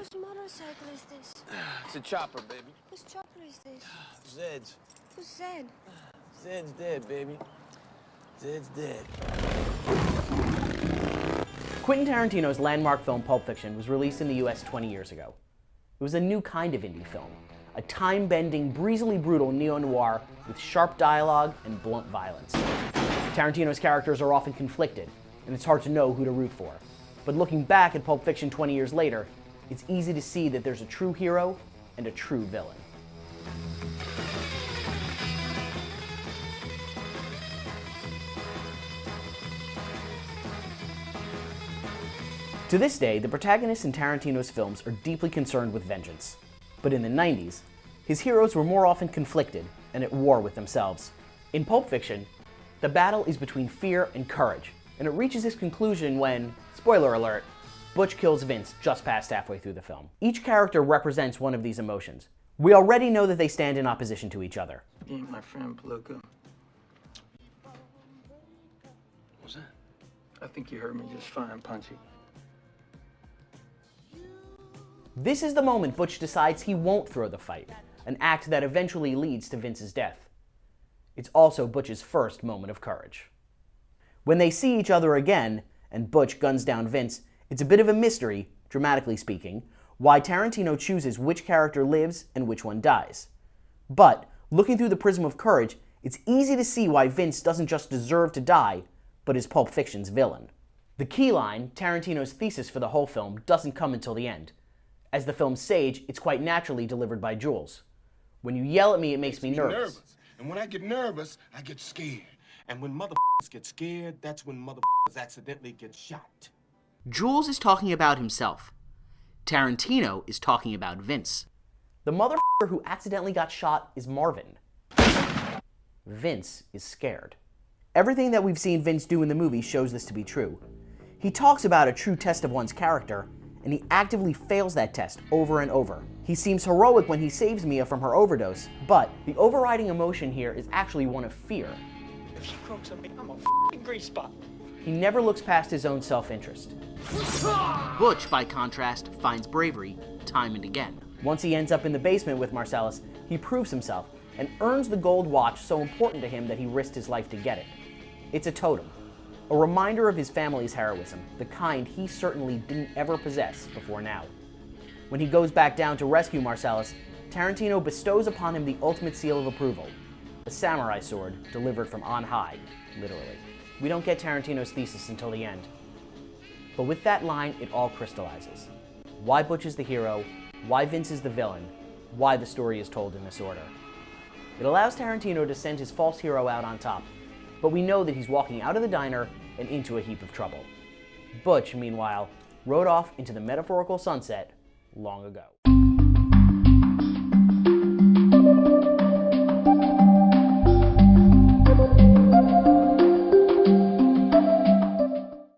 Whose motorcycle is this? It's a chopper, baby. Whose chopper is this? Zed's. Who's Zed? Zed's dead, baby. Zed's dead. Quentin Tarantino's landmark film Pulp Fiction was released in the US 20 years ago. It was a new kind of indie film, a time-bending, breezily brutal neo-noir with sharp dialogue and blunt violence. Tarantino's characters are often conflicted, and it's hard to know who to root for. But looking back at Pulp Fiction 20 years later, it's easy to see that there's a true hero and a true villain. To this day, the protagonists in Tarantino's films are deeply concerned with vengeance. But in the 90s, his heroes were more often conflicted and at war with themselves. In Pulp Fiction, the battle is between fear and courage, and it reaches its conclusion when, spoiler alert, Butch kills Vince just past halfway through the film. Each character represents one of these emotions. We already know that they stand in opposition to each other. You ain't my friend, Palooka. What's that? I think you heard me just fine, Punchy. This is the moment Butch decides he won't throw the fight, an act that eventually leads to Vince's death. It's also Butch's first moment of courage. When they see each other again, and Butch guns down Vince, it's a bit of a mystery, dramatically speaking, why Tarantino chooses which character lives and which one dies. But, looking through the prism of courage, it's easy to see why Vince doesn't just deserve to die, but is Pulp Fiction's villain. The key line, Tarantino's thesis for the whole film, doesn't come until the end. As the film's sage, it's quite naturally delivered by Jules. When you yell at me, it makes me nervous. And when I get nervous, I get scared. And when motherfuckers get scared, that's when motherfuckers accidentally get shot. Jules is talking about himself. Tarantino is talking about Vince. The motherfucker who accidentally got shot is Marvin. Vince is scared. Everything that we've seen Vince do in the movie shows this to be true. He talks about a true test of one's character, and he actively fails that test over and over. He seems heroic when he saves Mia from her overdose, but the overriding emotion here is actually one of fear. If she croaks on me, I'm a f***ing grease spot. He never looks past his own self-interest. Butch, by contrast, finds bravery time and again. Once he ends up in the basement with Marcellus, he proves himself and earns the gold watch so important to him that he risked his life to get it. It's a totem, a reminder of his family's heroism, the kind he certainly didn't ever possess before now. When he goes back down to rescue Marcellus, Tarantino bestows upon him the ultimate seal of approval, a samurai sword delivered from on high, literally. We don't get Tarantino's thesis until the end. But with that line, it all crystallizes. Why Butch is the hero, why Vince is the villain, why the story is told in this order. It allows Tarantino to send his false hero out on top, but we know that he's walking out of the diner and into a heap of trouble. Butch, meanwhile, rode off into the metaphorical sunset long ago.